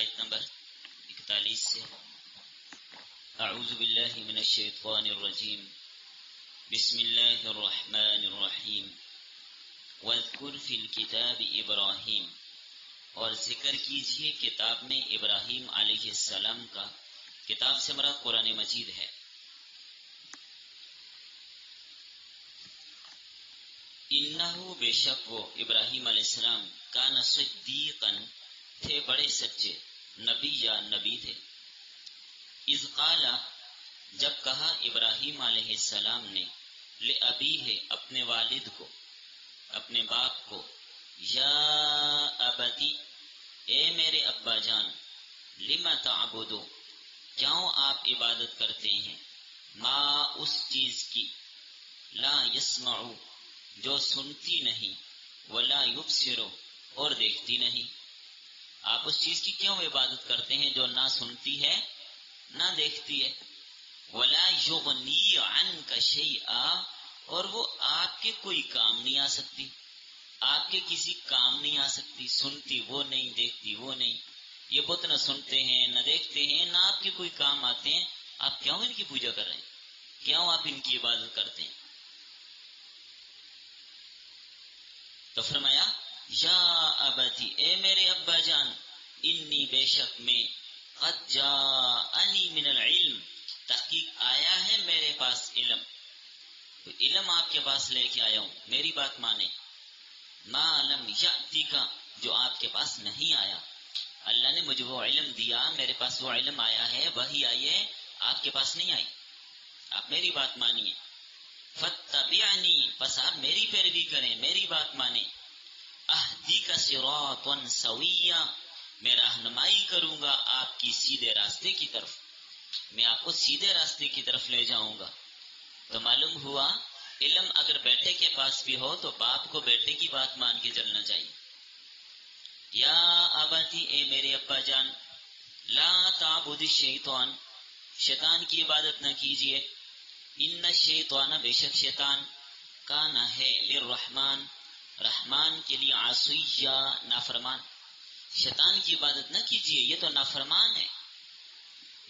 آیت نمبر 41 سے۔ اعوذ باللہ من الشیطان الرجیم، بسم اللہ الرحمن الرحیم۔ واذکر فی الکتاب ابراہیم، اور ذکر کیجئے کتاب میں ابراہیم علیہ السلام کا۔ کتاب سے مراد قرآن مجید ہے۔ انہو بے شک وہ ابراہیم علیہ السلام کان صدیقا تھے بڑے سچے، نبی یا نبی تھے۔ اذ قال جب کہا ابراہیم علیہ السلام نے لأبیہ اپنے والد کو، اپنے باپ کو، یا ابتی اے میرے ابا جان، لم تعبدو کیوں آپ عبادت کرتے ہیں، ما اس چیز کی، لا یسمعو جو سنتی نہیں، ولا یبصرو اور دیکھتی نہیں۔ آپ اس چیز کی کیوں عبادت کرتے ہیں جو نہ سنتی ہے نہ دیکھتی ہے، ولا یغنی عنک شیئا اور وہ آپ کے کوئی کام نہیں آ سکتی، آپ کے کسی کام نہیں آ سکتی، سنتی وہ نہیں، دیکھتی وہ نہیں۔ یہ بت نہ سنتے ہیں نہ دیکھتے ہیں، نہ آپ کے کوئی کام آتے ہیں، آپ کیوں ان کی پوجا کر رہے ہیں، کیوں آپ ان کی عبادت کرتے ہیں؟ تو فرمایا یا ابتی اے میرے ابا جان، انی بے شک میں، قد جاءنی من العلم تحقیق آیا ہے میرے پاس علم، تو علم آپ کے پاس لے کے آیا ہوں، میری بات مانے۔ ما لم یأتک جو آپ کے پاس نہیں آیا، اللہ نے مجھے وہ علم دیا، میرے پاس وہ علم آیا ہے، وہی آئی ہے، آپ کے پاس نہیں آئی، آپ میری بات مانیے۔ فاتبعنی پس آپ میری پیروی کریں، میری بات مانیں۔ اہدیک صراطا سویا میں رہنمائی کروں گا آپ کی سیدھے راستے کی طرف، میں آپ کو سیدھے راستے کی طرف لے جاؤں گا۔ تو معلوم ہوا علم اگر بیٹے کے پاس بھی ہو تو باپ کو بیٹے کی بات مان کے چلنا چاہیے۔ یا ابتی اے میرے ابا جان، لا تعبد الشیطان شیطان کی عبادت نہ کیجیے، ان الشیطان بے شک شیطان کان ہے للرحمن رحمان کے لیے عصیا نافرمان، شیطان کی عبادت نہ کیجیے، یہ تو نافرمان ہے۔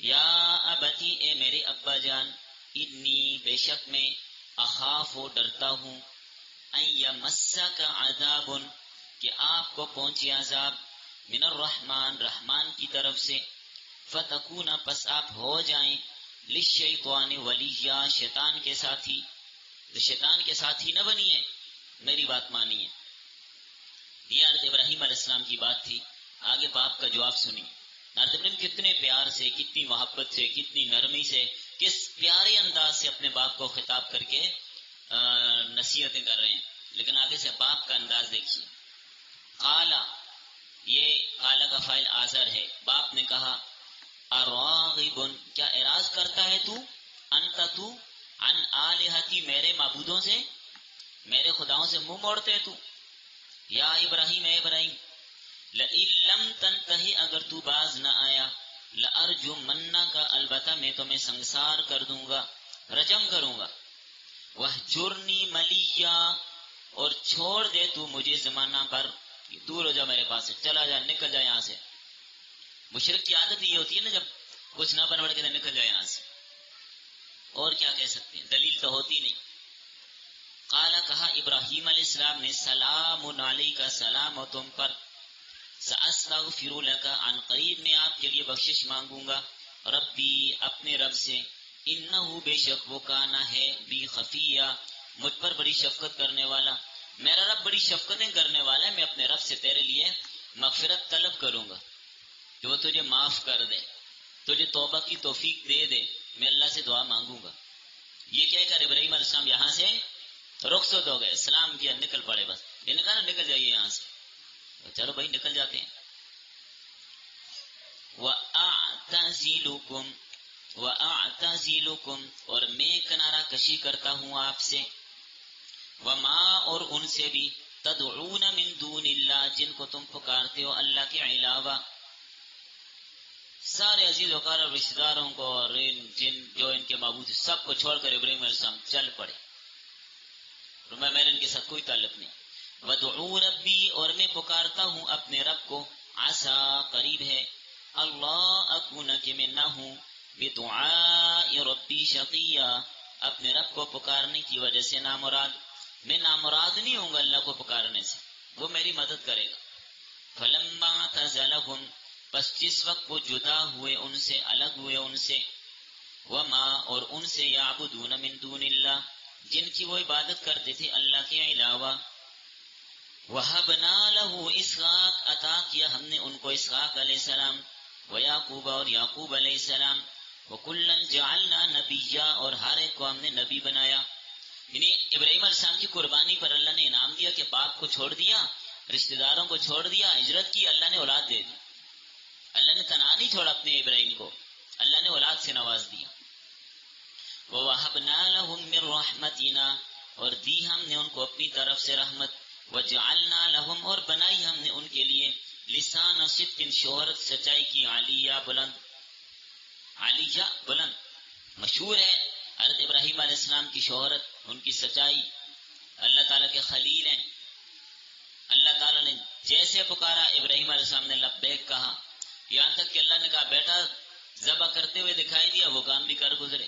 یا ابتی اے میرے ابا جان، انی بے شک میں، اخاف ڈرتا ہوں، ان یمسک عذاب کہ آپ کو پہنچے عذاب، من الرحمن رحمان کی طرف سے، فتکون پس آپ ہو جائیں، للشیطان ولیا شیطان کے ساتھی، تو شیطان کے ساتھی نہ بنیے، میری بات مانیے۔ یہ حضرت ابراہیم علیہ السلام کی بات تھی۔ آگے باپ کا جواب سنی، حضرت ابراہیم کتنے پیار سے، کتنی محبت سے، کتنی نرمی سے، کس پیارے انداز سے اپنے باپ کو خطاب کر کے نصیحتیں کر رہے ہیں، لیکن آگے سے باپ کا انداز دیکھیے۔ قالا یہ قالا کا فاعل آزر ہے، باپ نے کہا اراغب کیا اعراض کرتا ہے تو، انت تو، عن آلہتی میرے معبودوں سے، میرے خداؤں سے منہ موڑتے ہے تو۔ یا ابراہیم اے ابراہیم، لئن لم تنتہی اگر تو باز نہ آیا، لارجمنک البتہ میں تمہیں سنسار کر دوں گا، رجم کروں گا، وہجرنی ملیا اور چھوڑ دے تو مجھے زمانہ پر، دور ہو جا میرے پاس سے، چلا جا، نکل جا یہاں سے۔ مشرک کی عادت یہ ہوتی ہے نا، جب کچھ نہ بن کے نکل جائے یہاں سے، اور کیا کہہ سکتے ہیں، دلیل تو ہوتی نہیں۔ قالا کہا ابراہیم علیہ السلام نے سلام علیک سلام ہو تم پر، سأستغفر لک عن قریب میں آپ کے لیے بخشش مانگوں گا، ربی اپنے رب سے، انہو بے شک وہ کانا ہے بی خفیہ مجھ پر بڑی شفقت کرنے والا، میرا رب بڑی شفقتیں کرنے والا ہے، میں اپنے رب سے تیرے لیے مغفرت طلب کروں گا کہ وہ تجھے معاف کر دے، تجھے توبہ کی توفیق دے دے، میں اللہ سے دعا مانگوں گا۔ یہ کہہ کر ابراہیم علیہ السلام یہاں سے رخصت ہو گئے، سلام کیا، نکل پڑے، بس یہ نے کہا نا نکل جائیے یہاں سے، چلو بھائی نکل جاتے ہیں۔ وَأَعْتَزِلُكُمْ وَأَعْتَزِلُكُمْ اور میں کنارہ کشی کرتا ہوں آپ سے، وما اور ان سے بھی، تدعون من دون اللہ جن کو تم پکارتے ہو اللہ کے علاوہ، سارے عزیز وقار رشتہ داروں کو اور جن جو ان کے معبود سب کو چھوڑ کر ابراہیم علیہ السلام چل پڑے، میرا ان کے ساتھ کوئی تعلق نہیں۔ وَدُعُوا رَبِّي اور میں پکارتا ہوں اپنے رب کو، عسا قریب ہے، اللہ اکون کہ میں نہ ہوں بدعاء ربی شقیا، اپنے رب کو پکارنے کی وجہ سے نامراد، میں نامراد نہیں ہوں گا اللہ کو پکارنے سے، وہ میری مدد کرے گا۔ فلما اعتزلهم، پس جس وقت وہ جدا ہوئے ان سے، الگ ہوئے ان سے، وما اور ان سے، یعبدون من دون اللہ، جن کی وہ عبادت کرتے تھے اللہ کے علاوہ، وَهَبْنَا لَهُ اسحاق، عطا کیا ہم نے ان کو اسحاق علیہ السلام، ویعقوب اور یعقوب علیہ السلام، وَكُلًّا جَعَلْنَا نَبِيًّا اور ہر ایک کو ہم نے نبی بنایا۔ یعنی ابراہیم علیہ السلام کی قربانی پر اللہ نے انعام دیا کہ باپ کو چھوڑ دیا، رشتہ داروں کو چھوڑ دیا، ہجرت کی، اللہ نے اولاد دے دی۔ اللہ نے تنہا نہیں چھوڑا اپنے ابراہیم کو، اللہ نے اولاد سے نواز دیا۔ وَوَهَبْنَا لَهُم مِّن رَحْمَتِنَا اور دی ہم نے ان کو اپنی طرف سے رحمت، وَجَعَلْنَا لَهُمْ اور بنائی ہم نے ان کے لیے لسان صدق، شہرت سچائی کی، علیہ بلند، علیہ بلند، مشہور ہے حضرت ابراہیم علیہ السلام کی شہرت، ان کی سچائی، اللہ تعالیٰ کے خلیل ہیں۔ اللہ تعالیٰ نے جیسے پکارا ابراہیم علیہ السلام نے لبیک کہا، یہاں تک کہ اللہ نے کہا بیٹا ذبح کرتے ہوئے دکھائی دیا، وہ کام بھی کر گزرے،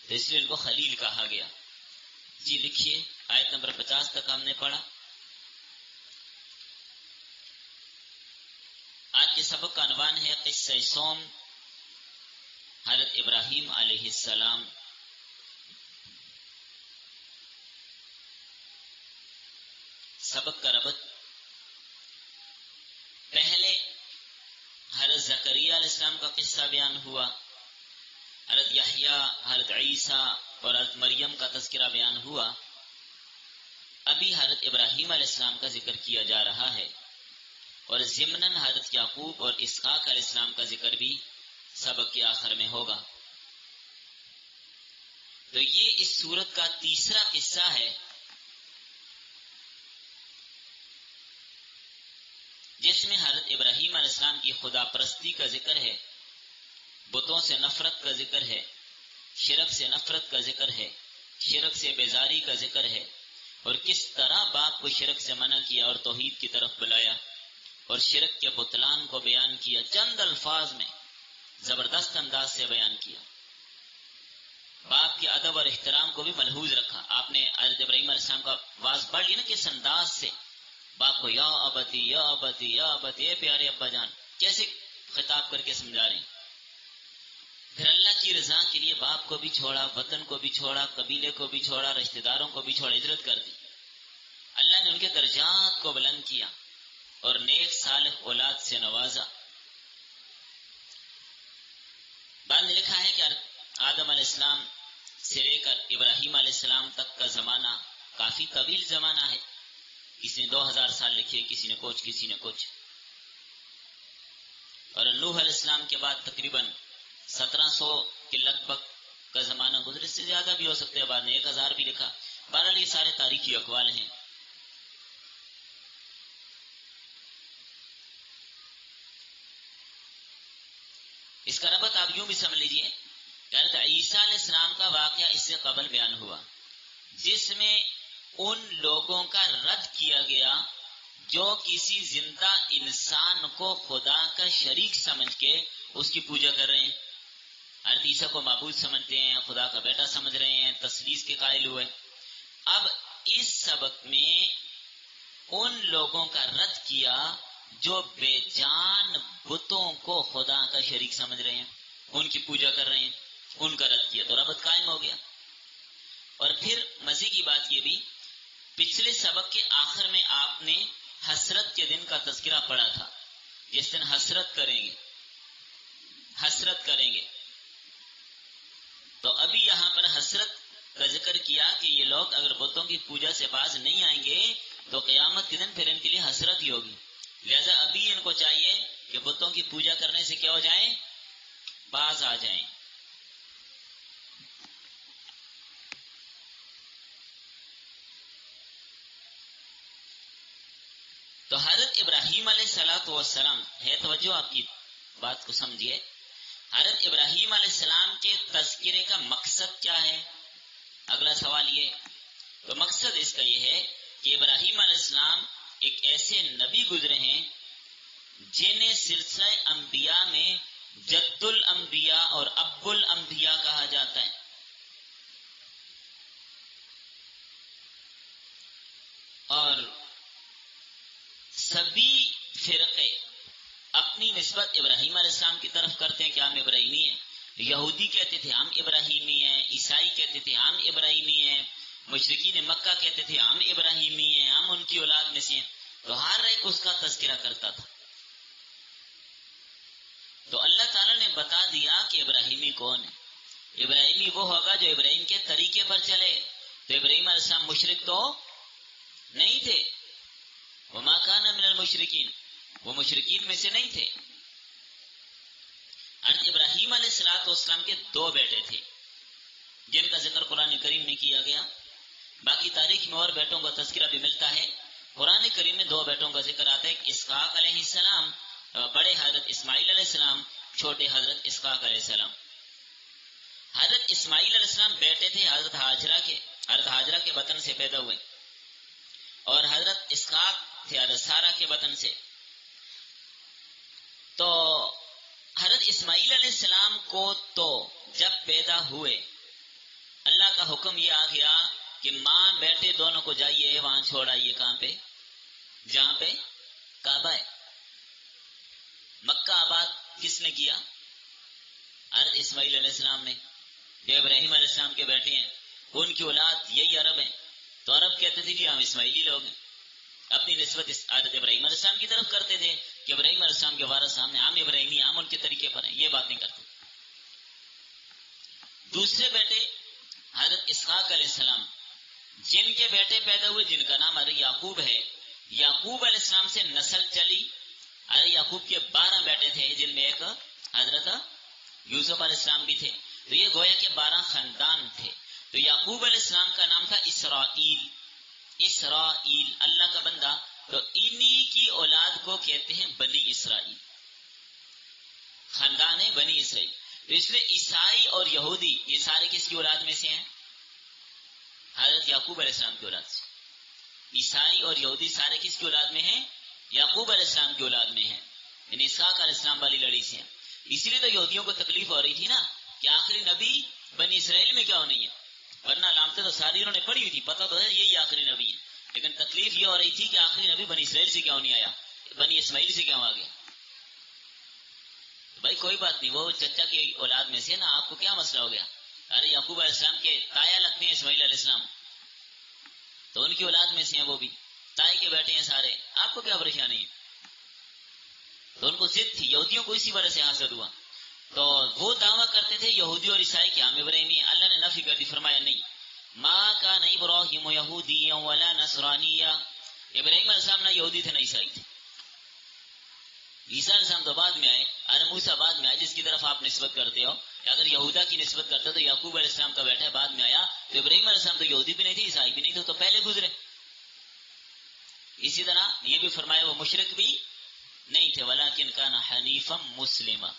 تو اس لیے ان کو خلیل کہا گیا۔ جی لکھیے آیت نمبر 50 تک ہم نے پڑھا۔ آج کے سبق کا عنوان ہے قصہ صوم، حضرت ابراہیم علیہ السلام۔ سبق کا ربط، پہلے حضرت زکریا علیہ السلام کا قصہ بیان ہوا، حضرت یحییٰ، حضرت عیسیٰ اور حضرت مریم کا تذکرہ بیان ہوا، ابھی حضرت ابراہیم علیہ السلام کا ذکر کیا جا رہا ہے، اور ضمناً حضرت یعقوب اور اسحاق علیہ السلام کا ذکر بھی سبق کے آخر میں ہوگا۔ تو یہ اس سورت کا تیسرا قصہ ہے جس میں حضرت ابراہیم علیہ السلام کی خدا پرستی کا ذکر ہے، بتوں سے نفرت کا ذکر ہے، شرک سے نفرت کا ذکر ہے، شرک سے بیزاری کا ذکر ہے، اور کس طرح باپ کو شرک سے منع کیا اور توحید کی طرف بلایا اور شرک کے بطلان کو بیان کیا، چند الفاظ میں زبردست انداز سے بیان کیا۔ باپ کے ادب اور احترام کو بھی ملحوظ رکھا۔ آپ نے حضرت ابراہیم علیہ السلام کا واز پڑھ لی نا، کس انداز سے باپ کو یا ابتی یا ابتی یا ابتی، اے پیارے ابا جان، کیسے خطاب کر کے سمجھا رہے ہیں۔ پھر اللہ کی رضا کے لیے باپ کو بھی چھوڑا، وطن کو بھی چھوڑا، قبیلے کو بھی چھوڑا، رشتہ داروں کو بھی چھوڑا، ہجرت کر دی۔ اللہ نے ان کے درجات کو بلند کیا اور نیک صالح اولاد سے نوازا۔ بعد میں لکھا ہے کہ آدم علیہ السلام سے لے کر ابراہیم علیہ السلام تک کا زمانہ کافی طویل زمانہ ہے، کسی نے 2000 سال لکھے، کسی نے کچھ، کسی نے کچھ، اور نوح علیہ السلام کے بعد تقریباً 1700 کے لگ بھگ کا زمانہ گزرے، سے زیادہ بھی ہو سکتے ہیں، بعد نے 1000 بھی لکھا۔ بہرحال یہ سارے تاریخی اقوال ہیں۔ اس کا ربط آپ یوں بھی سمجھ لیجئے کہ حضرت عیسیٰ علیہ السلام کا واقعہ اس سے قبل بیان ہوا، جس میں ان لوگوں کا رد کیا گیا جو کسی زندہ انسان کو خدا کا شریک سمجھ کے اس کی پوجا کر رہے ہیں، حضرت عیسیٰ کو معبود سمجھتے ہیں، خدا کا بیٹا سمجھ رہے ہیں، تثلیث کے قائل ہوئے۔ اب اس سبق میں ان لوگوں کا رد کیا جو بے جان بتوں کو خدا کا شریک سمجھ رہے ہیں، ان کی پوجا کر رہے ہیں، ان کا رد کیا، تو ربط قائم ہو گیا۔ اور پھر مزے کی بات یہ بھی، پچھلے سبق کے آخر میں آپ نے حسرت کے دن کا تذکرہ پڑھا تھا، جس دن حسرت کریں گے، حسرت کریں گے، تو ابھی یہاں پر حسرت کا ذکر کیا کہ یہ لوگ اگر بتوں کی پوجا سے باز نہیں آئیں گے تو قیامت کے دن پھر ان کے لیے حسرت ہی ہوگی، لہذا ابھی ان کو چاہیے کہ بتوں کی پوجا کرنے سے کیا ہو جائیں، باز آ جائیں۔ تو حضرت ابراہیم علیہ السلام ہے، توجہ آپ کی بات کو سمجھیے، حضرت ابراہیم علیہ السلام کے تذکرے کا مقصد کیا ہے؟ اگلا سوال یہ، تو مقصد اس کا یہ ہے کہ ابراہیم علیہ السلام ایک ایسے نبی گزرے ہیں جنہیں سلسلہ انبیاء میں جد الانبیاء اور ابو الانبیاء کہا جاتا ہے. اور سبھی فرقے اپنی نسبت ابراہیم علیہ السلام کی طرف کرتے ہیں کہ ہم ابراہیمی ہیں. یہودی کہتے تھے ہم ابراہیمی ہیں، عیسائی کہتے تھے ہم ابراہیمی ہیں، مشرکین مکہ کہتے تھے ہم ابراہیمی ہیں، ہم ان کی اولاد میں سے ہیں. تو ہر ایک اس کا تذکرہ کرتا تھا. تو اللہ تعالیٰ نے بتا دیا کہ ابراہیمی کون ہے. ابراہیمی وہ ہوگا جو ابراہیم کے طریقے پر چلے. تو ابراہیم علیہ السلام مشرک تو نہیں تھے. وما کان من المشرکین، وہ مشرکین میں سے نہیں تھے. ابراہیم علیہ السلام کے 2 بیٹے تھے جن کا ذکر قرآن کریم میں کیا گیا. باقی تاریخ میں اور بیٹوں کا تذکرہ بھی ملتا ہے. قرآن کریم میں 2 بیٹوں کا ذکر آتا ہے. اسحاق علیہ السلام، بڑے حضرت اسماعیل علیہ السلام، چھوٹے حضرت اسحاق علیہ السلام. حضرت اسماعیل علیہ السلام بیٹے تھے حضرت ہاجرہ کے بطن سے پیدا ہوئے، اور حضرت اسحاق تھے حضرت سارہ کے بطن سے. تو حضرت اسماعیل علیہ السلام کو تو جب پیدا ہوئے اللہ کا حکم یہ آ گیا کہ ماں بیٹے دونوں کو جائیے وہاں چھوڑ آئیے. کہاں پہ؟ جہاں پہ کعبہ ہے. مکہ آباد کس نے کیا؟ حضرت اسماعیل علیہ السلام نے. جو ابراہیم علیہ السلام کے بیٹے ہیں ان کی اولاد یہی عرب ہیں. تو عرب کہتے تھے کہ ہم اسماعیلی لوگ ہیں، اپنی نسبت حضرت ابراہیم علیہ السلام کی طرف کرتے تھے کہ ابراہیم علیہ السلام کے وارث ہم ہیں، ہم ابراہیمی، ہم ان کے طریقے پر ہیں. یہ باتیں کرتے. دوسرے بیٹے حضرت اسحاق علیہ السلام، جن کے بیٹے پیدا ہوئے جن کا نام حضرت یعقوب ہے. یعقوب علیہ السلام سے نسل چلی. حضرت یعقوب کے 12 بیٹے تھے جن میں ایک حضرت یوسف علیہ السلام بھی تھے. تو یہ گویا کہ 12 خاندان تھے. تو یعقوب علیہ السلام کا نام تھا اسرائیل. اسرائیل اللہ کا بندہ. تو انہی کی اولاد کو کہتے ہیں بنی اسرائیل، خاندان ہے بنی اسرائیل. تو اس میں عیسائی اور یہودی یہ سارے کس کی اولاد میں سے ہیں؟ حضرت یعقوب علیہ السلام کی اولاد سے. عیسائی اور یہودی سارے کس کی اولاد میں ہیں؟ یعقوب علیہ السلام کی اولاد میں ہیں، یعنی اسحاق علیہ السلام والی لڑی سے ہیں. اسی لیے تو یہودیوں کو تکلیف ہو رہی تھی نا کہ آخری نبی بنی اسرائیل میں کیوں نہیں ہے، ورنہ علامتیں تو ساری انہوں نے پڑھی ہوئی تھی، پتہ تو ہے یہی آخری نبی ہے. لیکن تکلیف یہ ہو رہی تھی کہ آخری نبی بنی اسرائیل سے کیوں نہیں آیا، بنی اسماعیل سے کیوں آ گیا. بھائی کوئی بات نہیں، وہ چچا کی اولاد میں سے نا، آپ کو کیا مسئلہ ہو گیا؟ ارے یعقوب علیہ السلام کے تایا لگتے ہیں اسماعیل علیہ السلام، تو ان کی اولاد میں سے ہیں، وہ بھی تائی کے بیٹے ہیں سارے، آپ کو کیا پریشانی ہے؟ تو ان کو ضد تھی، یہودیوں کو اسی وجہ سے حاصل ہوا. تو وہ دعویٰ کرتے تھے یہودی اور عیسائی کہ ہم ابراہیمی ہیں. اللہ نے نفی کر دی، فرمایا نہیں، ما کان ابراہیم یہودیا ولا نصرانیا. ابراہیم علیہ السلام نہ یہودی تھے نہ عیسائی تھے. عیسیٰ علیہ السلام تو بعد میں آئے، ارے موسیٰ بعد میں آئے جس کی طرف آپ نسبت کرتے ہو. اگر یہودا کی نسبت کرتے تو یعقوب علیہ السلام کا بیٹا بعد میں آیا. تو ابراہیم علیہ السلام تو یہودی بھی نہیں تھے عیسائی بھی نہیں تھے، تو پہلے گزرے. اسی طرح یہ بھی فرمایا وہ مشرک بھی نہیں تھے، ولیکن کان حنیفا مسلما،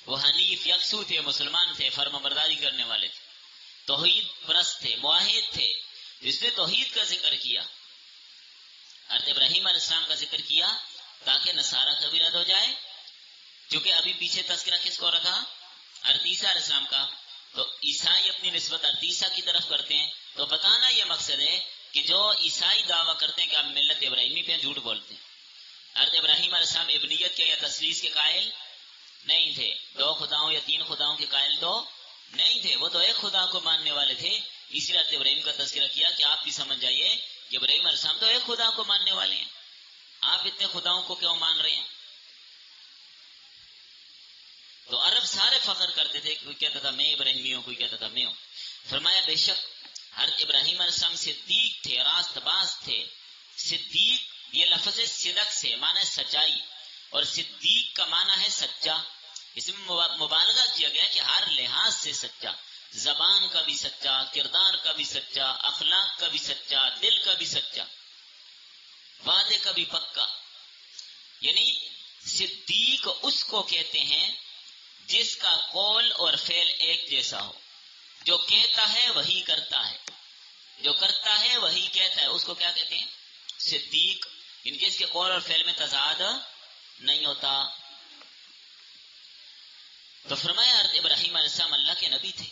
وہ حنیف یکسو تھے، مسلمان تھے، فرما برداری کرنے والے تھے، توحید پرست تھے، موحد تھے. جس نے توحید کا ذکر کیا، حضرت ابراہیم علیہ السلام کا ذکر کیا تاکہ نصارہ کا بھی رد ہو جائے، کیونکہ ابھی پیچھے تذکرہ کس کو رکھا؟ حضرت عیسیٰ علیہ السلام کا. تو عیسائی اپنی نسبت حضرت عیسیٰ کی طرف کرتے ہیں. تو بتانا یہ مقصد ہے کہ جو عیسائی دعویٰ کرتے ہیں کہ ہم ملت ابراہیمی پہ جھوٹ بولتے ہیں. حضرت ابراہیم علیہ السلام ابنیت کے یا تثلیث کے قائل نہیں تھے، 2 خداؤں یا 3 خداؤں کے قائل تو نہیں تھے، وہ تو ایک خدا کو ماننے والے تھے. اسی لیے حضرت ابراہیم کا تذکرہ کیا کہ آپ بھی سمجھ جائیے کہ ابراہیم علیہ السلام تو ایک خدا کو ماننے والے ہیں، آپ اتنے خداؤں کو کیوں مان رہے ہیں؟ تو عرب سارے فخر کرتے تھے، کوئی کہتا تھا میں ابراہیمی ہوں، کوئی کہتا تھا میں ہوں. فرمایا بے شک حضرت ابراہیم علیہ السلام صدیق تھے، راست باز تھے. صدیق یہ لفظ صدق سے معنی ہے سچائی، اور صدیق کا معنی ہے سچا. اس میں مبالغہ کیا گیا کہ ہر لحاظ سے سچا، زبان کا بھی سچا، کردار کا بھی سچا، اخلاق کا بھی سچا، دل کا بھی سچا، وعدے کا بھی پکا. یعنی صدیق اس کو کہتے ہیں جس کا قول اور فعل ایک جیسا ہو، جو کہتا ہے وہی کرتا ہے، جو کرتا ہے وہی کہتا ہے، اس کو کیا کہتے ہیں؟ صدیق. ان کے اس کے قول اور فعل میں تضاد نہیں ہوتا، تو فرمایا حضرت ابراہیم علیہ السلام اللہ کے نبی تھے.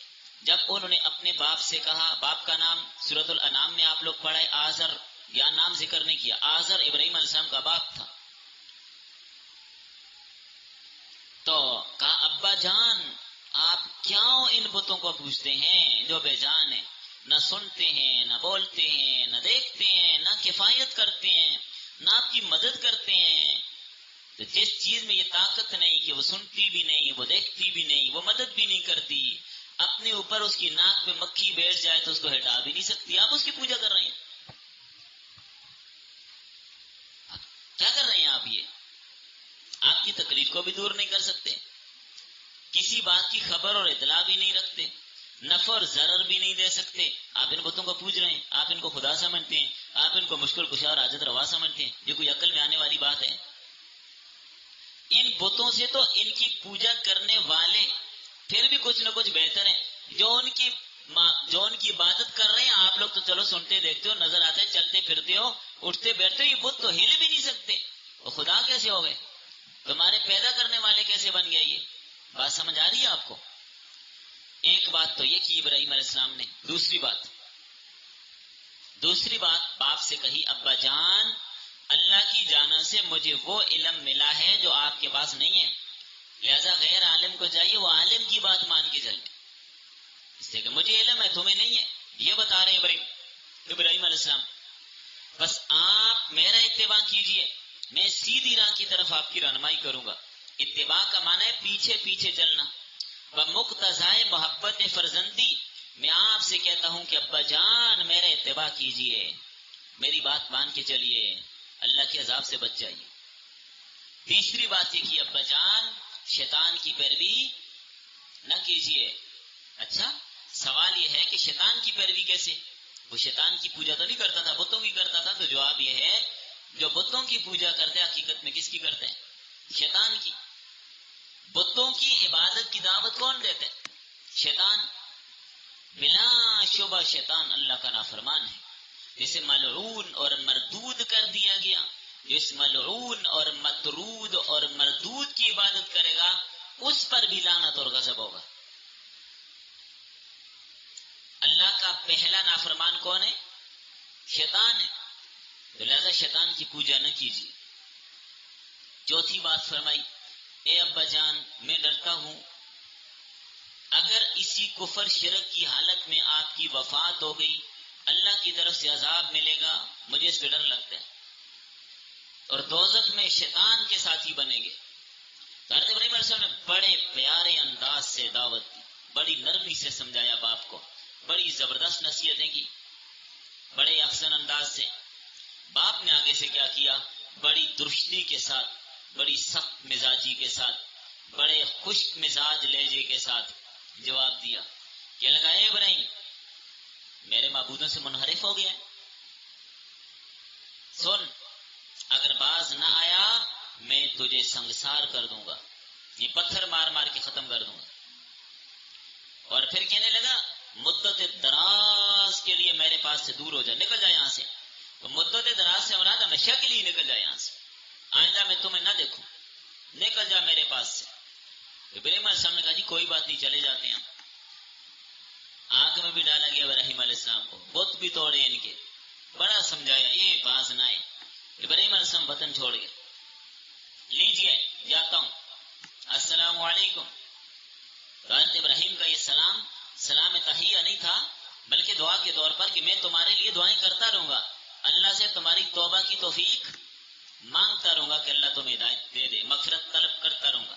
جب انہوں نے اپنے باپ سے کہا، باپ کا نام سورۃ الانعام میں آپ لوگ پڑھے آزر، یا نام ذکر نہیں کیا، آزر ابراہیم علیہ السلام کا باپ تھا. تو کہا ابا جان آپ کیوں ان بتوں کو پوجتے ہیں جو بے جان ہیں، نہ سنتے ہیں نہ بولتے ہیں نہ دیکھتے ہیں نہ کفایت کرتے ہیں نہ آپ کی مدد کرتے ہیں. تو جس چیز میں یہ طاقت نہیں کہ وہ سنتی بھی نہیں، وہ دیکھتی بھی نہیں، وہ مدد بھی نہیں کرتی، اپنے اوپر اس کی ناک پہ مکھی بیٹھ جائے تو اس کو ہٹا بھی نہیں سکتی، آپ اس کی پوجا کر رہے ہیں. کیا کر رہے ہیں آپ؟ یہ آپ کی تکلیف کو بھی دور نہیں کر سکتے، کسی بات کی خبر اور اطلاع بھی نہیں رکھتے، نفع اور ضرر بھی نہیں دے سکتے. آپ ان بتوں کو پوج رہے ہیں، آپ ان کو خدا سمجھتے ہیں، آپ ان کو مشکل کشا اور حاجت روا سمجھتے ہیں. یہ کوئی عقل میں آنے والی بات ہے؟ ان بتوں سے تو ان کی پوجا کرنے والے پھر بھی کچھ نہ کچھ بہتر ہیں. جو ان کی عبادت کر رہے ہیں آپ لوگ تو چلو سنتے دیکھتے ہو، نظر آتے، چلتے پھرتے ہو، اٹھتے بیٹھتے ہو، یہ بت تو ہل بھی نہیں سکتے. وہ خدا کیسے ہو گئے؟ تمہارے پیدا کرنے والے کیسے بن گئے؟ یہ بات سمجھ آ رہی ہے آپ کو؟ ایک بات تو یہ کی ابراہیم علیہ السلام نے. دوسری بات باپ سے کہی، ابا جان اللہ کی جانب سے مجھے وہ علم ملا ہے جو آپ کے پاس نہیں ہے، لہذا غیر عالم کو چاہیے وہ عالم کی بات مان کے چلے، اس لیے کہ مجھے علم ہے تمہیں نہیں ہے. یہ بتا رہے ابراہیم علیہ السلام. بس آپ میرا اتباع کیجئے، میں سیدھی راہ کی طرف آپ کی رہنمائی کروں گا. اتباع کا معنی ہے پیچھے پیچھے چلنا. بمقتضائے محبت فرزندی میں آپ سے کہتا ہوں کہ ابا جان میرا اتباع کیجئے، میری بات مان کے چلیے، اللہ کے عذاب سے بچ جائیے. تیسری بات یہ کہ ابا جان شیطان کی پیروی نہ کیجئے. اچھا سوال یہ ہے کہ شیطان کی پیروی کیسے؟ وہ شیطان کی پوجا تو نہیں کرتا تھا، بتوں کی کرتا تھا. تو جواب یہ ہے جو بتوں کی پوجا کرتے ہیں حقیقت میں کس کی کرتے ہیں؟ شیطان کی. بتوں کی عبادت کی دعوت کون دیتے ہیں؟ شیطان. بلا شبہ شیطان اللہ کا نافرمان ہے، جسے ملعون اور مردود کر دیا گیا. جس ملعون اور مطرود اور مردود کی عبادت کرے گا اس پر بھی لعنت اور غضب ہوگا. اللہ کا پہلا نافرمان کون ہے؟ شیطان ہے. لہذا شیطان کی پوجا نہ کیجیے. چوتھی بات فرمائی، اے ابا جان میں ڈرتا ہوں اگر اسی کفر شرک کی حالت میں آپ کی وفات ہو گئی اللہ کی طرف سے عذاب ملے گا، مجھے اس پہ ڈر لگتا ہے، اور دوزخ میں شیطان کے ساتھی بنیں گے. حضرت ابراہیم علیہ السلام نے بڑے پیارے انداز سے دعوت دی، بڑی نرمی سے سمجھایا باپ کو، بڑی زبردست نصیحتیں کی بڑے احسن انداز سے. باپ نے آگے سے کیا کیا؟ بڑی درشتی کے ساتھ، بڑی سخت مزاجی کے ساتھ، بڑے خشک مزاج لہجے کے ساتھ جواب دیا. کیا لگا اے ابراہیم میرے معبودوں سے منحرف ہو گیا؟ سن، اگر باز نہ آیا میں تجھے سنگسار کر دوں گا، یہ پتھر مار مار کے ختم کر دوں گا. اور پھر کہنے لگا مدت دراز کے لیے میرے پاس سے دور ہو جا، نکل جا یہاں سے. تو مدت دراز سے مراد ہمیشہ کے لیے نکل جا یہاں سے، آئندہ میں تمہیں نہ دیکھوں، نکل جا میرے پاس سے. ابراہیم علیہ السلام نے کہا جی کوئی بات نہیں، چلے جاتے ہیں. آگ میں بھی ڈالا گیا ابراہیم علیہ السلام کو، بت بھی توڑے ان کے، بڑا سمجھایا یہ باز نہ آئے. ابراہیم علیہ السلام وطن چھوڑ گئے. لیجئے جاتا ہوں، السلام علیکم. حضرت ابراہیم کا یہ سلام تحیہ نہیں تھا، بلکہ دعا کے طور پر کہ میں تمہارے لیے دعائیں کرتا رہوں گا، اللہ سے تمہاری توبہ کی توفیق مانگتا رہوں گا کہ اللہ تمہیں ہدایت دے دے، مغفرت طلب کرتا رہوں گا.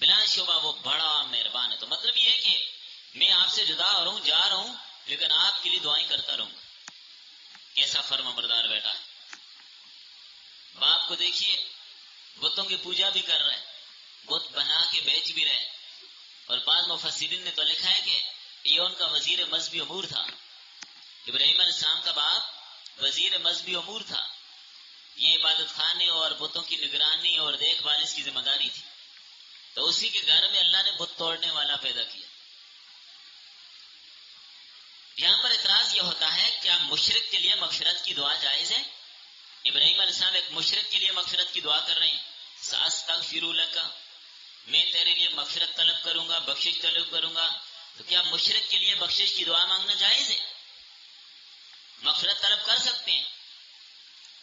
بلا شبہ وہ بڑا مہربان ہے. تو مطلب یہ ہے کہ میں آپ سے جدا ہو رہا ہوں، جا رہا ہوں، لیکن آپ کے لیے دعائیں کرتا رہوں گا. کیسا فرما بردار بیٹا ہے. باپ کو دیکھیے بتوں کی پوجا بھی کر رہے، بت بنا کے بیچ بھی رہے. اور بعض مفسرین نے تو لکھا ہے کہ یہ ان کا وزیر مذہبی امور تھا. ابراہیم علیہ السلام کا باپ وزیر مذہبی امور تھا. یہ عبادت خانے اور بتوں کی نگرانی اور دیکھ بھال اس کی ذمہ داری تھی. تو اسی کے گھر میں اللہ نے بت توڑنے والا پیدا کیا. یہاں پر اعتراض یہ ہوتا ہے کیا مشرک کے لیے مغفرت کی دعا جائز ہے؟ ابراہیم علیہ السلام ایک مشرک کے لیے مغفرت کی دعا کر رہے ہیں، ساستغفر لک، میں تیرے لیے مغفرت طلب کروں گا، بخشش طلب کروں گا، تو کیا مشرک کے لیے بخشش کی دعا مانگنا جائز ہے؟ مغفرت طلب کر سکتے ہیں؟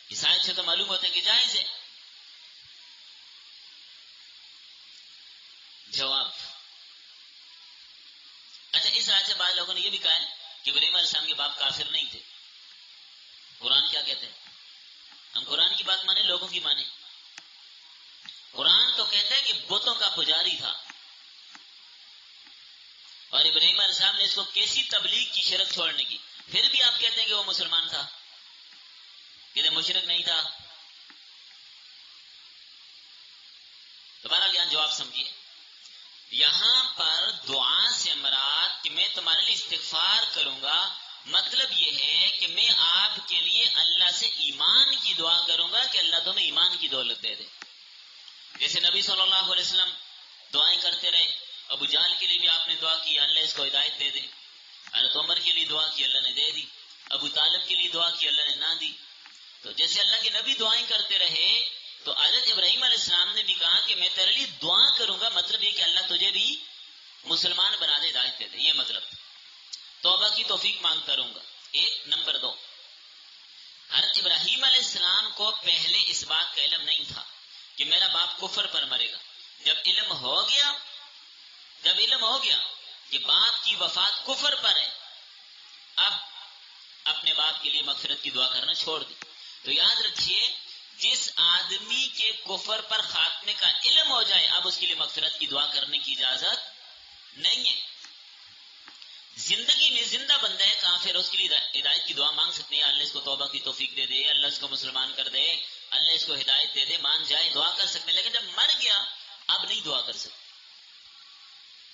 اس آیت سے تو معلوم ہوتا ہے کہ جائز ہے۔ جواب، اچھا اس آیت سے بعض لوگوں نے یہ بھی کہا ہے کہ ابراہیم علیہ السلام کے باپ کافر نہیں تھے۔ قرآن کیا کہتے ہیں؟ ہم قرآن کی بات مانیں، لوگوں کی مانیں؟ قرآن تو کہتا ہے کہ بتوں کا پجاری تھا، اور ابراہیم علیہ السلام نے اس کو کیسی تبلیغ کی شرک چھوڑنے کی، پھر بھی آپ کہتے ہیں کہ وہ مسلمان تھا، کہتے مشرک نہیں تھا۔ تو بہرحال یہاں جواب سمجھیے، یہاں پر دعا سے مراد کہ میں تمہارے لیے استغفار کروں گا، مطلب یہ ہے کہ میں آپ کے لیے اللہ سے ایمان کی دعا کروں گا کہ اللہ تمہیں ایمان کی دولت دے دے۔ جیسے نبی صلی اللہ علیہ وسلم دعائیں کرتے رہے، ابو جہل کے لیے بھی آپ نے دعا کی اللہ اس کو ہدایت دے دے، حضرت عمر کے لیے دعا کی اللہ نے دے دی، ابو طالب کے لیے دعا کی اللہ نے نہ دی۔ تو جیسے اللہ کے نبی دعائیں کرتے رہے، تو حضرت ابراہیم علیہ السلام نے بھی کہا کہ میں تیرے لیے دعا کروں گا، مطلب یہ کہ اللہ تجھے بھی مسلمان بنا دے، ہدایت دے دے، یہ مطلب توبہ کی توفیق مانگتا رہوں گا۔ ایک نمبر دو، حضرت ابراہیم علیہ السلام کو پہلے اس بات کا علم نہیں تھا کہ میرا باپ کفر پر مرے گا۔ جب علم ہو گیا کہ باپ کی وفات کفر پر ہے، اب اپنے باپ کے لیے مغفرت کی دعا کرنا چھوڑ دی۔ تو یاد رکھیے، جس آدمی کے کفر پر خاتمے کا علم ہو جائے، اب اس کے لیے مغفرت کی دعا کرنے کی اجازت نہیں ہے۔ زندگی میں زندہ بندہ ہے کافر، اس کے لیے ہدایت کی دعا مانگ سکتے ہیں، اللہ اس کو توبہ کی توفیق دے دے، اللہ اس کو مسلمان کر دے، اللہ اس کو ہدایت دے دے، مان جائے، دعا کر سکتے ہیں۔ لیکن جب مر گیا اب نہیں دعا کر سکتے۔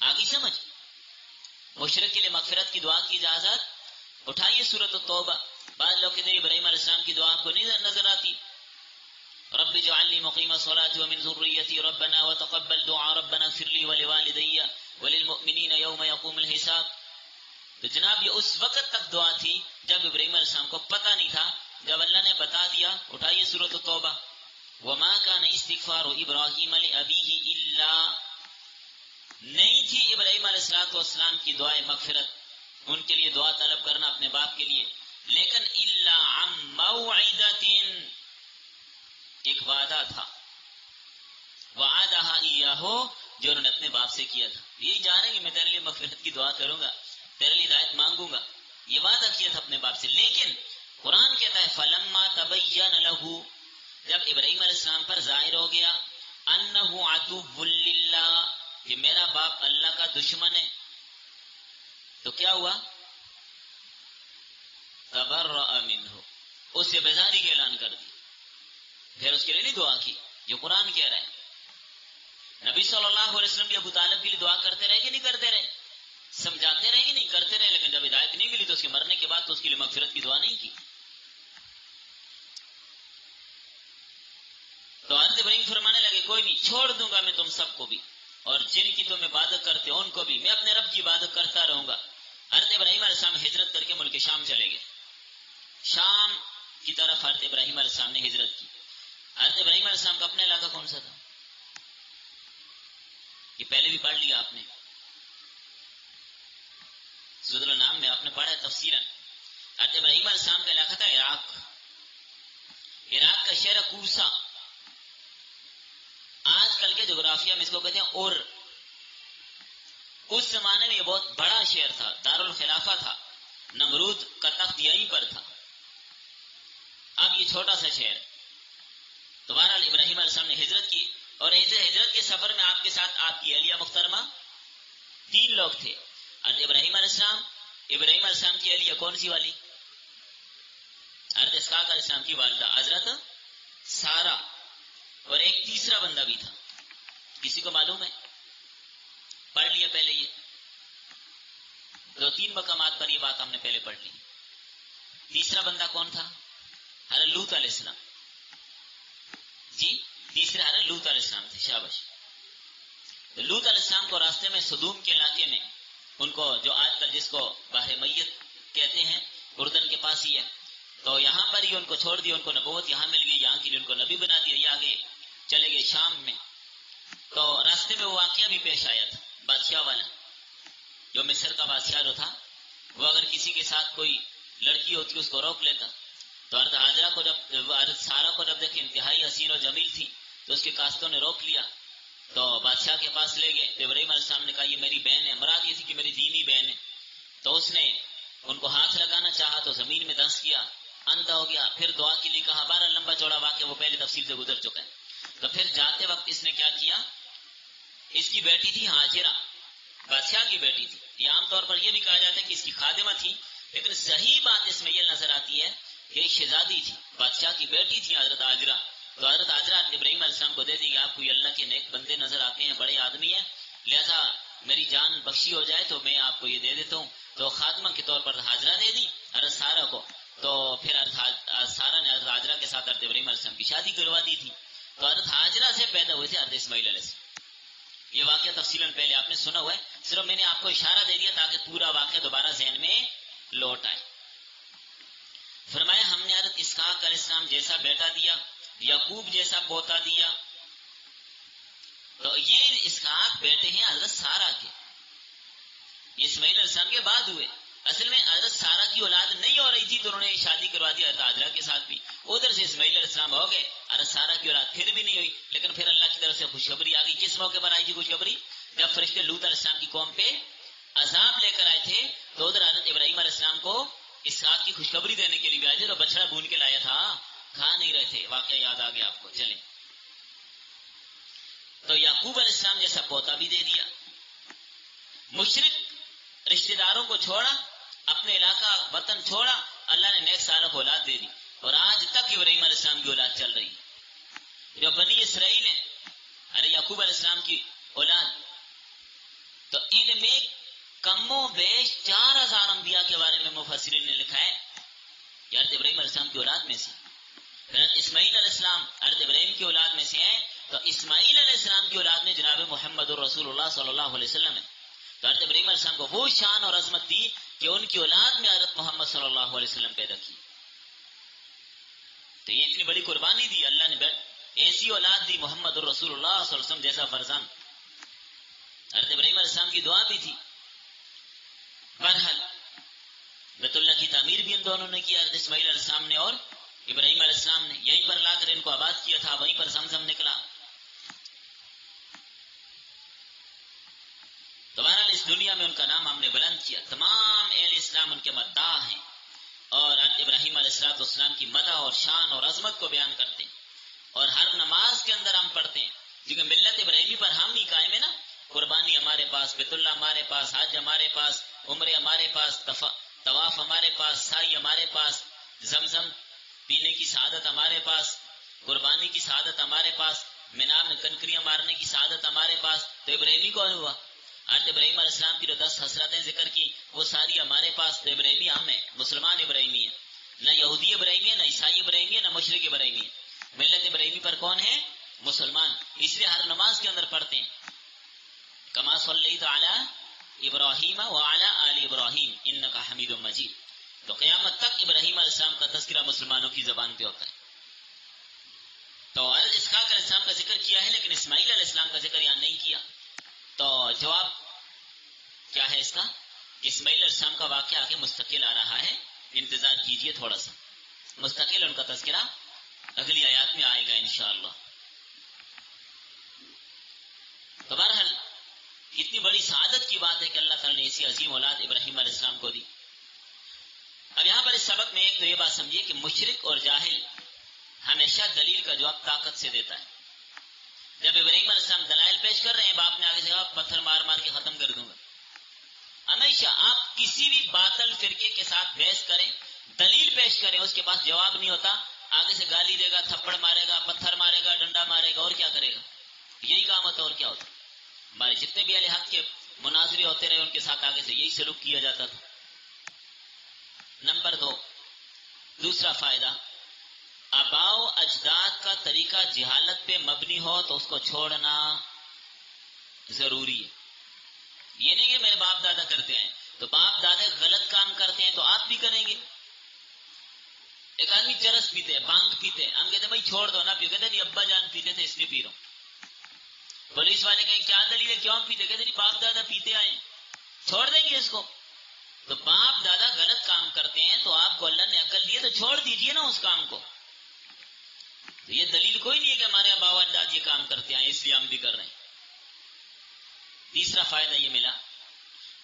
آگے سمجھ، مشرک کے لیے مغفرت کی دعا کی اجازت، اٹھائیے سورۃ التوبہ۔ بعض لوگ کہتے ہیں ابراہیم علیہ السلام کی دعا کو نہیں نظر آتی، رب اجعلنی مقیم الصلاۃ ومن ذریتی ربنا وتقبل دعاء ربنا اغفر لی ولوالدی وللمؤمنین یوم یقوم الحساب۔ تو جناب یہ اس وقت تک دعا تھی جب ابراہیم علیہ السلام کو پتہ نہیں تھا، جب اللہ نے بتا دیا۔ اٹھائیے سورۃ التوبہ، وما کان استغفار ابراہیم لابیہ الا، نہیں تھی ابراہیم علیہ السلام کی دعائے مغفرت، ان کے لیے دعا طلب کرنا اپنے باپ کے لیے، لیکن الا عن موعدۃ، ایک وعدہ تھا، وعدہا ایاہ، جو انہوں نے اپنے باپ سے کیا تھا، یہی جانیں کہ میں تیرے لیے مغفرت کی دعا کروں گا، تیرے لیے ہدایت مانگوں گا، یہ وعدہ کیا تھا اپنے باپ سے۔ لیکن قرآن کہتا ہے فلما تبین لہ، جب ابراہیم علیہ السلام پر ظاہر ہو گیا انہ عدو للہ، کہ میرا باپ اللہ کا دشمن ہے، تو کیا ہوا؟ تبرأ منہ، اس سے بیزاری کا اعلان کر دیا، پھر اس کے لیے نہیں دعا کی، جو قرآن کہہ رہا ہے۔ نبی صلی اللہ علیہ وسلم بھی ابو طالب کے لیے دعا کرتے رہے کہ نہیں کرتے رہے؟ سمجھاتے رہے کہ نہیں کرتے رہے، لیکن جب ہدایت نہیں ملی تو اس کے مرنے کے بعد تو اس کے لیے مغفرت کی دعا نہیں کی۔ تو حضرت ابراہیم فرمانے لگے کوئی نہیں، چھوڑ دوں گا میں تم سب کو بھی، اور جن کی تم عبادت کرتے ہو ان کو بھی، میں اپنے رب کی عبادت کرتا رہوں گا۔ حضرت ابراہیم علیہ السلام ہجرت کر کے ملک شام چلے گئے، شام کی طرف حضرت ابراہیم علیہ السلام نے ہجرت کی۔ حضرت ابراہیم علیہ السلام کا اپنا علاقہ کون سا تھا؟ یہ پہلے بھی پڑھ لیا آپ نے، سورۃ الانعام میں آپ نے پڑھا ہے تفسیراً۔ حضرت ابراہیم علیہ السلام کا علاقہ تھا عراق، عراق کا شہر کوسا، آج کل کے جغرافیہ میں اس کو کہتے ہیں اور۔ اس زمانے میں یہ بہت بڑا شہر تھا، دارالخلافہ تھا، نمرود کا تخت یہیں پر تھا، اب یہ چھوٹا سا شہر۔ تو بہرحال ابراہیم علیہ السلام نے ہجرت کی، اور ہجرت کے سفر میں آپ کے ساتھ آپ کی اہلیہ محترمہ 3 لوگ تھے، حضرت ابراہیم علیہ السلام، ابراہیم علیہ السلام کی اہلیہ کون سی والی؟ حضرت اسحاق علیہ السلام کی والدہ حضرت سارہ، اور ایک تیسرا بندہ بھی تھا، کسی کو معلوم ہے؟ پڑھ لیا پہلے، یہ 2-3 مقامات پر یہ بات ہم نے پہلے پڑھ لی۔ تیسرا بندہ کون تھا؟ حضرت لوط علیہ السلام، جی تیسرے حضرت لوط علیہ السلام تھے، شاباش۔ تو لوط علیہ السلام کو راستے میں سدوم کے علاقے میں، ان کو جو آج کل جس کو بحر میت کہتے ہیں، اردن کے پاس ہی ہے، تو یہاں پر ہی ان کو چھوڑ دیا، ان کو نبوت یہاں مل گئی، یہاں کے لیے ان کو نبی بنا دیا، یہ آگے چلے گئے شام میں۔ تو راستے میں وہ واقعہ بھی پیش آیا تھا بادشاہ والا، جو مصر کا بادشاہ جو تھا، وہ اگر کسی کے ساتھ کوئی لڑکی ہوتی اس کو روک لیتا، تو حضرت حاجرہ کو جب حضرت سارہ کو جب دیکھے انتہائی حسین و جمیل تھی تو اس کے کاستوں نے روک لیا، تو بادشاہ کے پاس لے گئے، تو ابراہیم علیہ السلام نے کہا یہ میری بہن ہے، مراد یہ تھی کہ میری دینی بہن ہے، تو اس نے ان کو ہاتھ لگانا چاہا تو زمین میں دھنس کیا، اندھا ہو گیا، پھر دعا کے لیے کہا، بارہ لمبا چوڑا واقعہ وہ پہلے تفصیل سے گزر چکا ہے۔ تو پھر جاتے وقت اس نے کیا کیا، اس کی بیٹی تھی ہاجرہ، بادشاہ کی بیٹی تھی، یہ عام طور پر یہ بھی کہا جاتا ہے کہ اس کی خادمہ تھی، لیکن صحیح بات اس میں یہ نظر آتی ہے کہ شہزادی تھی، بادشاہ کی بیٹی تھی حضرت ہاجرہ۔ تو حضرت ہاجرہ ابراہیم علیہ السلام کو دے دی کہ آپ کو یہ اللہ کے نیک بندے نظر آتے ہیں، بڑے آدمی ہیں، لہذا میری جان بخشی ہو جائے تو میں آپ کو یہ دے دیتا ہوں۔ تو خادمہ کے طور پر ہاجرہ دے دی حضرت سارہ کو، تو پھر حضرت سارہ نے حضرت ہاجرہ کے ساتھ حضرت ابراہیم علیہ السلام کی شادی کروا دی تھی، تو حضرت ہاجرہ سے پیدا ہوئے تھے حضرت اسماعیل علیہ السلام۔ یہ واقعہ تفصیلاً پہلے آپ نے سنا ہوا ہے، صرف میں نے آپ کو اشارہ دے دیا تاکہ پورا واقعہ دوبارہ ذہن میں لوٹ آئے۔ فرمایا ہم نے حضرت اسحاق علیہ السلام جیسا بیٹا دیا، یعقوب جیسا پوتا دیا۔ تو یہ اسحاق بیٹے ہیں حضرت سارہ کے، یہ اسماعیل علیہ السلام کے بعد ہوئے۔ اصل میں حضرت سارہ کی اولاد نہیں ہو رہی تھی تو انہوں نے شادی کروا دی حضرت ہاجرہ کے ساتھ بھی، ادھر سے اسماعیل علیہ السلام ہو گئے، حضرت سارہ کی اولاد پھر بھی نہیں ہوئی، لیکن پھر اللہ کی طرف سے خوشخبری آ گئی۔ کس موقع پر آئی تھی خوشخبری؟ جب فرشتے لوط علیہ السلام کی قوم پہ عذاب لے کر آئے تھے تو ادھر حضرت ابراہیم علیہ السلام کو اسحاق کی خوشخبری دینے کے لیے بھی آئے تھے، تو بچڑا بھون کے لایا تھا، کھا نہیں رہے تھے، واقعہ یاد آ گیا آپ کو۔ چلیں، تو یعقوب علیہ السلام جیسا پوتا بھی دے دیا، مشرک رشتہ داروں کو چھوڑا، اپنے علاقہ وطن چھوڑا، اللہ نے نیک صالح اولاد دے دی، اور آج تک ابراہیم علیہ السلام کی اولاد چل رہی ہے۔ جو بنی اسرائیل ہیں، ارے یعقوب علیہ السلام کی اولاد، تو ان میں کم و بیش 4000 انبیاء کے بارے میں مفسرین نے لکھا ہے کہ حضرت ابراہیم علیہ السلام کی اولاد میں سے، حضرت اسماعیل علیہ السلام حضرت ابراہیم کی اولاد میں سے ہیں، تو اسماعیل علیہ السلام کی اولاد میں جناب محمد الرسول اللہ صلی اللہ علیہ وسلم ہے۔ تو حضرت ابراہیم علیہ السلام کو وہ شان اور عظمت دی کہ ان کی اولاد میں حضرت محمد صلی اللہ علیہ وسلم پیدا کی، تو یہ اتنی بڑی قربانی دی اللہ نے، ایسی اولاد دی محمد الرسول اللہ صلی اللہ علیہ وسلم جیسا فرزند۔ حضرت ابراہیم علیہ السلام کی دعا بھی تھی۔ بہرحال بیت اللہ کی تعمیر بھی ان دونوں نے کی، حضرت اسماعیل علیہ السلام نے اور ابراہیم علیہ السلام نے، یہیں پر لا کر ان کو آباد کیا تھا، وہیں پر زمزم نکلا۔ تو بہرحال اس دنیا میں ان کا نام ہم نے بلند کیا، تمام اہل اسلام ان کے مداح ہیں، اور حضرت ابراہیم علیہ السلام کی مدح اور شان اور عظمت کو بیان کرتے ہیں، اور ہر نماز کے اندر ہم پڑھتے ہیں، کیونکہ ملت ابراہیمی پر ہم ہی قائم ہے نا، قربانی ہمارے پاس، بیت اللہ ہمارے پاس، حج ہمارے پاس، عمرے ہمارے پاس، طواف ہمارے پاس، سعی ہمارے پاس، زمزم پینے کی سعادت ہمارے پاس، قربانی کی سعادت ہمارے پاس، مینا میں کنکریاں مارنے کی سعادت ہمارے پاس۔ تو ابراہیمی کون ہوا؟ حضرت ابراہیم علیہ السلام کی جو 10 حسرتیں ذکر کی وہ ساری ہمارے پاس، تو ابراہیمی ہم ہیں، مسلمان ابراہیمی ہیں، نہ یہودی ابراہیمی ہے، نہ عیسائی ابراہیمی ہے، نہ مشرک ابراہیمی ہے، ملت ابراہیمی پر کون ہے؟ مسلمان، اس لیے ہر نماز کے اندر پڑھتے ہیں کما صلیت علی ابراہیم وعلی آل ابراہیم انک حمید مجید۔ تو قیامت تک ابراہیم علیہ السلام کا تذکرہ مسلمانوں کی زبان پہ ہوتا ہے۔ تو حضرت اسحاق علیہ السلام کا ذکر کیا ہے لیکن اسماعیل علیہ السلام کا ذکر یہاں نہیں کیا، تو جواب کیا ہے اس کا کہ اسماعیل علیہ السلام کا واقعہ آگے مستقل آ رہا ہے، انتظار کیجئے تھوڑا سا، مستقل ان کا تذکرہ اگلی آیات میں آئے گا انشاءاللہ۔ تو بہرحال اتنی بڑی سعادت کی بات ہے کہ اللہ تعالیٰ نے ایسی عظیم اولاد ابراہیم علیہ السلام کو دی۔ اب یہاں پر اس سبق میں ایک تو یہ بات سمجھیے کہ مشرک اور جاہل ہمیشہ دلیل کا جواب طاقت سے دیتا ہے۔ جب ابراہیم علیہ السلام دلائل پیش کر رہے ہیں، باپ نے آگے سے کہا پتھر مار مار کے ختم کر دوں گا۔ ہمیشہ آپ کسی بھی باطل فرقے کے ساتھ بحث کریں، دلیل پیش کریں، اس کے پاس جواب نہیں ہوتا، آگے سے گالی دے گا، تھپڑ مارے گا، پتھر مارے گا، ڈنڈا مارے گا، اور کیا کرے گا؟ یہی کام ہوتا اور کیا ہوتا؟ ہمارے جتنے بھی اہل حق کے مناظرے ہوتے رہے ان کے ساتھ آگے سے یہی سلوک کیا جاتا تھا۔ نمبر 2، دوسرا فائدہ، آباء و اجداد کا طریقہ جہالت پہ مبنی ہو تو اس کو چھوڑنا ضروری ہے۔ یہ نہیں کہ میرے باپ دادا کرتے ہیں تو باپ دادا غلط کام کرتے ہیں تو آپ بھی کریں گے۔ ایک آدمی چرس پیتے ہیں، بانگ پیتے ہیں، ہم کہتے ہیں بھائی چھوڑ دو نہ پیو، کہتے ہیں ابا جان پیتے تھے اس لیے پی رہا ہوں۔ پولیس والے کہیں کیا دلیل ہے، کیوں پیتے؟ کہتے نہیں باپ دادا پیتے آئے، چھوڑ دیں گے اس کو. تو باپ دادا غلط کام کرتے ہیں تو آپ کو اللہ نے عقل دی ہے تو چھوڑ دیجئے نا اس کام کو. تو یہ دلیل کوئی نہیں ہے کہ ہمارے ابا و اجداد یہ کام کرتے ہیں اس لیے ہم بھی کر رہے ہیں. تیسرا فائدہ یہ ملا،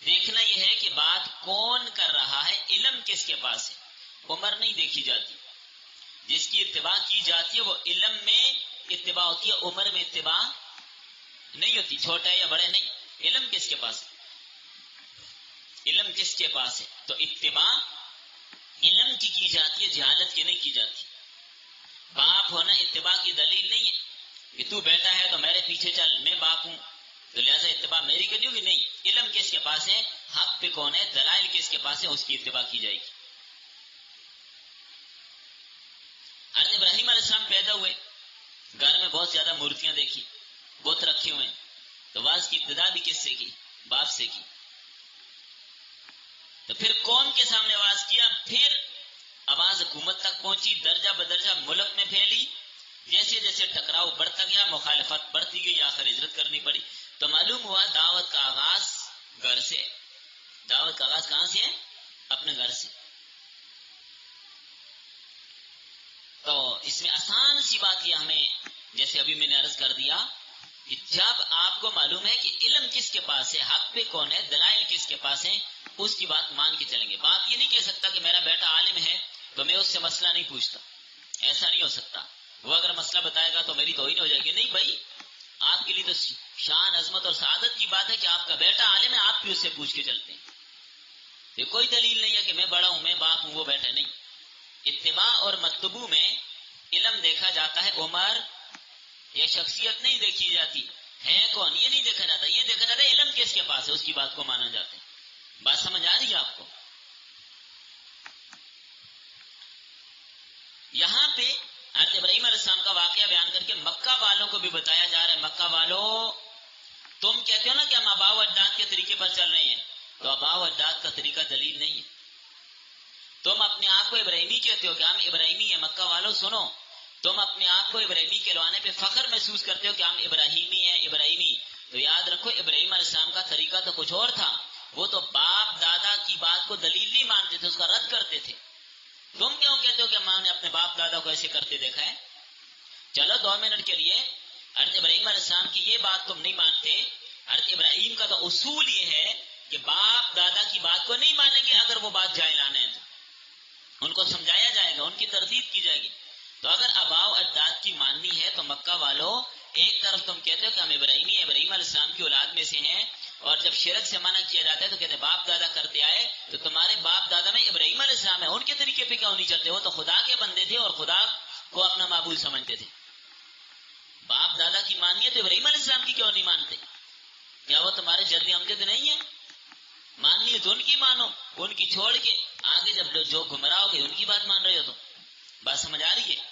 دیکھنا یہ ہے کہ بات کون کر رہا ہے، علم کس کے پاس ہے. عمر نہیں دیکھی جاتی، جس کی اتباع کی جاتی ہے وہ علم میں اتباع ہوتی ہے، عمر میں اتباع نہیں ہوتی. چھوٹا ہے یا بڑے نہیں، علم کس کے پاس ہے، علم کس کے پاس ہے. تو اتباع علم کی جاتی ہے، جہالت کی نہیں کی جاتی. باپ ہونا اتباع کی دلیل نہیں ہے کہ تو بیٹا ہے تو میرے پیچھے چل، میں باپ ہوں تو لہذا اتباع میری کرنی ہوگی. نہیں، علم کس کے پاس ہے، حق پہ کون ہے، دلائل کس کے پاس ہے، اس کی اتباع کی جائے گی. حضرت ابراہیم علیہ السلام پیدا ہوئے، گھر میں بہت زیادہ مورتیاں دیکھی، بت رکھے ہوئے، تو واز کی ابتدا بھی کس سے کی؟ باپ سے کی. تو پھر قوم کے سامنے واز کیا، پھر آواز حکومت تک پہنچی، درجہ بدرجہ ملک میں پھیلی. جیسے جیسے ٹکراؤ بڑھتا گیا، مخالفت بڑھتی گئی، آخر ہجرت کرنی پڑی. تو معلوم ہوا دعوت کا آغاز گھر سے. دعوت کا آغاز کہاں سے ہے؟ اپنے گھر سے. تو اس میں آسان سی بات یہ ہمیں، جیسے ابھی میں نے عرض کر دیا کہ جب آپ کو معلوم ہے کہ علم کس کے پاس ہے، حق پہ کون ہے، دلائل کس کے پاس ہیں، اس کی بات مان کے چلیں گے. بات یہ نہیں کہہ سکتا کہ میرا بیٹا عالم ہے تو میں اس سے مسئلہ نہیں پوچھتا، ایسا نہیں ہو سکتا. وہ اگر مسئلہ بتائے گا تو میری توہین ہو جائے گی. نہیں بھائی، آپ کے لیے تو شان عظمت اور سعادت کی بات ہے کہ آپ کا بیٹا عالم ہے، آپ بھی اس سے پوچھ کے چلتے ہیں. یہ کوئی دلیل نہیں ہے کہ میں بڑا ہوں، میں باپ ہوں، وہ بیٹا نہیں. اتباع اور متبوع میں علم دیکھا جاتا ہے، عمر یا شخصیت نہیں دیکھی جاتی ہے. کون یہ نہیں دیکھا جاتا، یہ دیکھا جاتا ہے علم کس کے پاس ہے، اس کی بات کو مانا جاتا ہے. بات سمجھ آ رہی ہے آپ کو؟ یہاں پہ حضرت ابراہیم علیہ السلام کا واقعہ بیان کر کے مکہ والوں کو بھی بتایا جا رہا ہے، مکہ والوں تم کہتے ہو نا کہ ہم آباء و اجداد کے طریقے پر چل رہے ہیں، تو آباء و اجداد کا طریقہ دلیل نہیں ہے. تم اپنے آپ کو ابراہیمی کہتے ہو کہ ہم ابراہیمی ہیں، مکہ والوں سنو، تم اپنے آپ کو ابراہیمی کہلوانے پہ فخر محسوس کرتے ہو کہ ہم ابراہیمی ہیں، ابراہیمی. تو یاد رکھو ابراہیم علیہ السلام کا طریقہ تو کچھ اور تھا. وہ تو باپ دادا کی بات کو دلیل نہیں مانتے تھے، اس کا رد کرتے تھے. تم کیوں کہتے ہو کہ ماں نے اپنے باپ دادا کو ایسے کرتے دیکھا ہے؟ چلو 2 منٹ کے لیے حضرت ابراہیم علیہ السلام کی یہ بات تم نہیں مانتے. حضرت ابراہیم کا تو اصول یہ ہے کہ باپ دادا کی بات کو نہیں مانیں گے اگر وہ بات جاہلانہ ہے تو ان کو سمجھایا جائے گا، ان کی تردید کی جائے گی. تو اگر آباء و اجداد کی ماننی ہے تو مکہ والوں ایک طرف تم کہتے ہو کہ ہم ابراہیمی ابراہیم علیہ السلام کی اولاد میں سے ہیں، اور جب شرک سے منع کیا جاتا ہے تو کہتے ہیں باپ دادا کرتے آئے، تو تمہارے باپ دادا میں ابراہیم علیہ السلام ہے، ان کے طریقے پہ کیوں نہیں چلتے؟ وہ تو خدا کے بندے تھے اور خدا کو اپنا معبود سمجھتے تھے. باپ دادا کی ماننی ہے تو ابراہیم علیہ السلام کی کیوں نہیں مانتے؟ کیا وہ تمہارے جد امجد نہیں ہے؟ ماننی ہے تو ان کی مانو، ان کی چھوڑ کے آگے جب جو گمراہ ہو گئے ان کی بات مان رہے ہو. تو بات سمجھ آ رہی ہے؟